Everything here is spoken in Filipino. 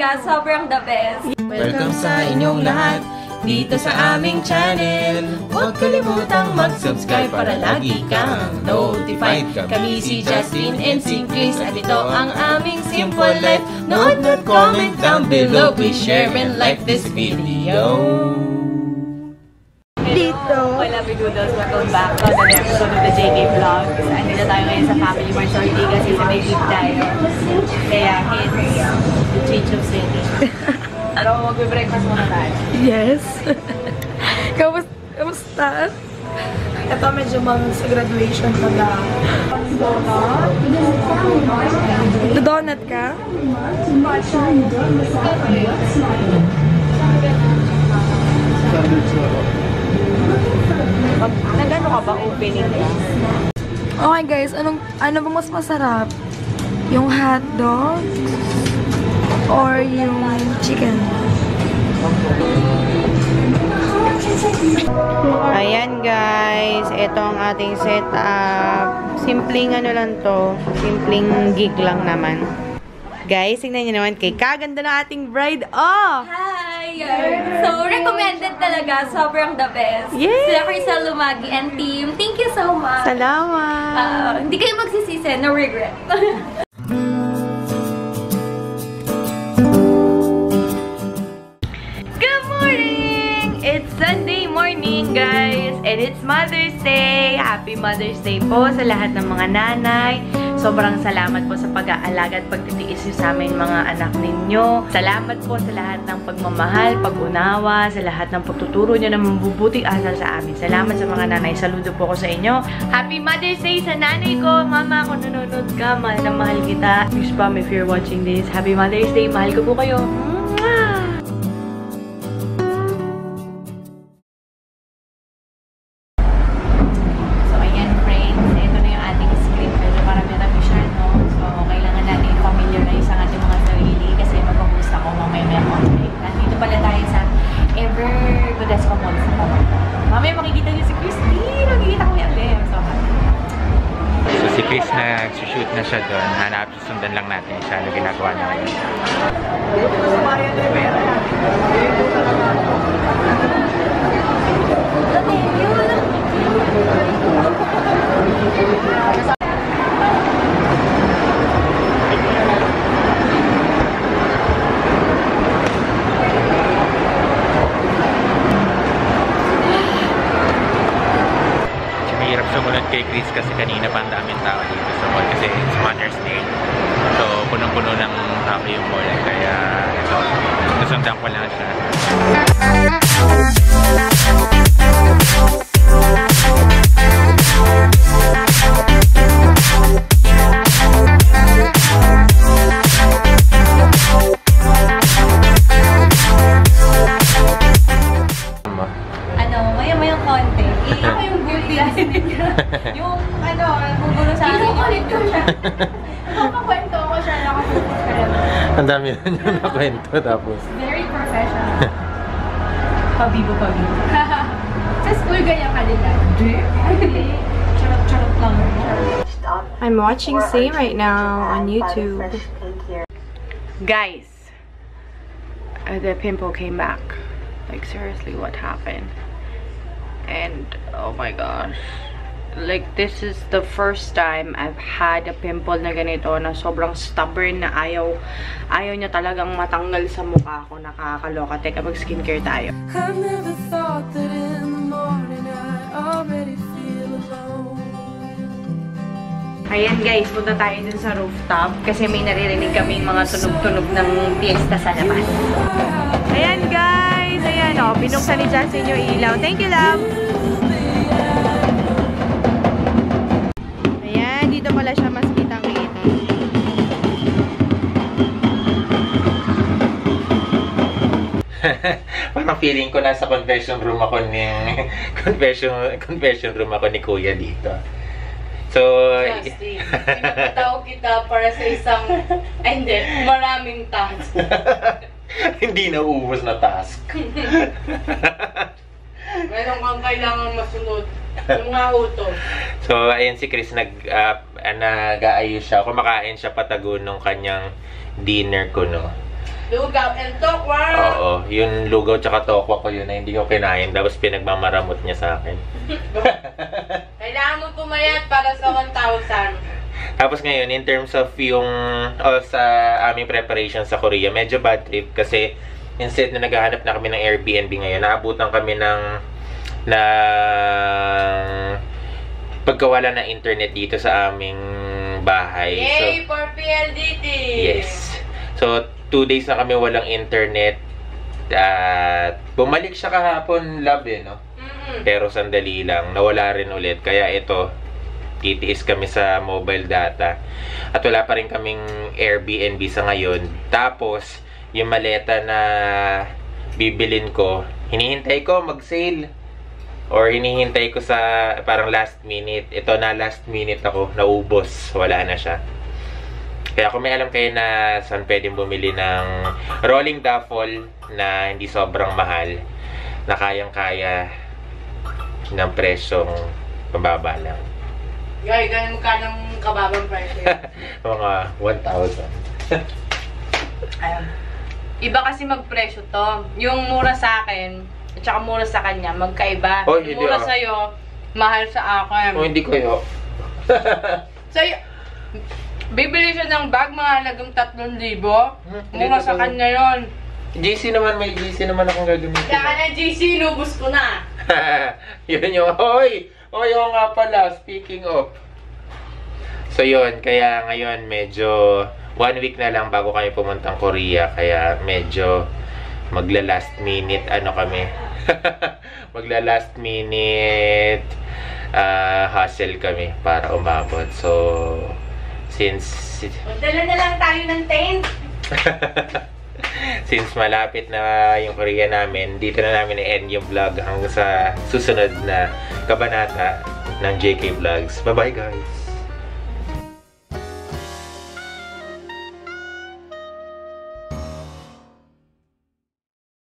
talaga, sobrang the best. Welcome sa inyong lahat dito sa aming channel. Huwag kalimutang mag-subscribe para lagi kang notified. Kami si Justin and si Chris at ito ang aming Simple Life. Nood at comment down below. Please share and like this video. Dito. Wala Bigoodles, welcome back to the episode of the JK Vlog. Andito tayo ngayon sa Family Mart. So hindi kasi sa may gift tayo. Kaya hits the change of setting. Pero mag-breakfast muna tayo. Yes. Kamusta? Ito medyo sa graduation pala. Donut ka? Nagano ka ba opening ka? Okay guys, ano ba mas masarap? Yung hotdog? Or yung chicken? Ayan guys, ito ang ating setup. Simpleng ano lang to, simpleng gig lang naman. Guys, tingnan nyo naman kay kaganda ng ating bride. Oh! Hi! So, recommended talaga. Sobrang the best. Yes! Sila Crystal Lumagi and team. Thank you so much. Salamat! Hindi kayo magsisisi. No regret. It's Sunday morning, guys! And it's Mother's Day! Happy Mother's Day po sa lahat ng mga nanay. Sobrang salamat po sa pag-aalaga at pagtitiis nyo sa amin mga anak ninyo. Salamat po sa lahat ng pagmamahal, pag-unawa, sa lahat ng pagtuturo nyo ng mabubuting asal sa amin. Salamat sa mga nanay. Saludo po ko sa inyo. Happy Mother's Day sa nanay ko! Mama, kung nanonood ka, mahal na mahal kita. Please Pam, if you're watching this, Happy Mother's Day! Mahal ko po kayo. Si Chris nag-shoot na siya doon. Hanap, sundan lang natin siya na ginagawa niya ngayon. Hirap sumunod kay Chris kasi kanina pa ang daming tao dito sa mall kasi it's Mother's Day. So, punong-puno ng tao yung mall. Kaya, ito, nasundan ko lang siya. Maya-maya konti. Ako yung beauty. Yung gugulo sa akin. Ikukwento siya. Ikukwento ko siya. Nakafocus ka lang. Ang dami na niyo nakwento tapos. Very professional. Pabibo-pabibo. Sa school ganyan ka din lang. Hindi. Charot-charot lang. I'm watching Say right now on YouTube. Guys, the pimple came back. Like seriously, what happened? And oh my gosh, like this is the first time I've had a pimple na ganito na sobrang stubborn na ayaw niya talagang matanggal sa mukha ko. Nakakaloka. Teka, mag skincare tayo. I've never thought that in the morning I already feel alone. Ayan guys, punta tayo dun sa rooftop kasi may naririnig kaming mga tunog-tunog ng fiesta sa labas. Ayan guys, ayan o, binuksan ni Justin yung ilaw. Thank you, love! Ayan, dito pala siya mas kitang-kita. Parang feeling ko nasa confession room ako ni confession room ako ni Kuya dito. So, Justin, pinapatawag kita para sa isang, ay hindi, maraming task. Hindi na uubos na task. Meron kang kailangan masunod. Yung nga uto. So, ayun si Chris, nag-aayos siya. Kumakain siya patago nung kanyang dinner ko, no? Lugaw and tokwa. Oo, yung lugaw tsaka tokwa ko yun na hindi ko kinain. Tapos pinagmamaramot niya sa akin. Kailangan mo pumayat para sa 1,000. Tapos ngayon, in terms of yung sa aming preparation sa Korea, medyo bad trip kasi instead na naghahanap na kami ng Airbnb ngayon, naabutan kami ng pagkawala ng internet dito sa aming bahay. Yay for PLDT! Yes. So, 2 days na kami walang internet. At bumalik siya kahapon, love no? Pero sandali lang, nawala rin ulit. Kaya ito, titiis kami sa mobile data. At wala pa rin kaming Airbnb sa ngayon. Tapos, yung maleta na bibilin ko, hinihintay ko mag-sale. Or hinihintay ko sa parang last minute. Ito na last minute ako, naubos. Wala na siya. Kaya kung may alam kayo na saan pwedeng bumili ng rolling duffel na hindi sobrang mahal, na kayang-kaya ng presyong mababa lang. Guys, ganun ka ng kababang price. Mga 1,000. Ayun. Iba kasi magpresyo to. Yung mura sa akin, at saka mura sa kanya, magkaiba. Oh, Yung mura sa'yo, mahal sa akin. Oh, hindi kayo. Sa'yo, bibili siya ng bag, mga halagang 3,000. Mura sa kanya yun. GC naman, may GC naman akong gagamitin. Kaya na GC, inubos ko na. Yun yung, oy, oo nga pala, speaking of. So yun, kaya ngayon medyo 1 week na lang bago kami pumuntang Korea. Kaya medyo magla-last minute, ano kami. Magla-last minute hustle kami para umabot. So, Dala na lang tayo ng tent. Since malapit na yung Korea namin, dito na namin i-end yung vlog hanggang sa susunod na kabanata ng JK Vlogs. Bye-bye guys!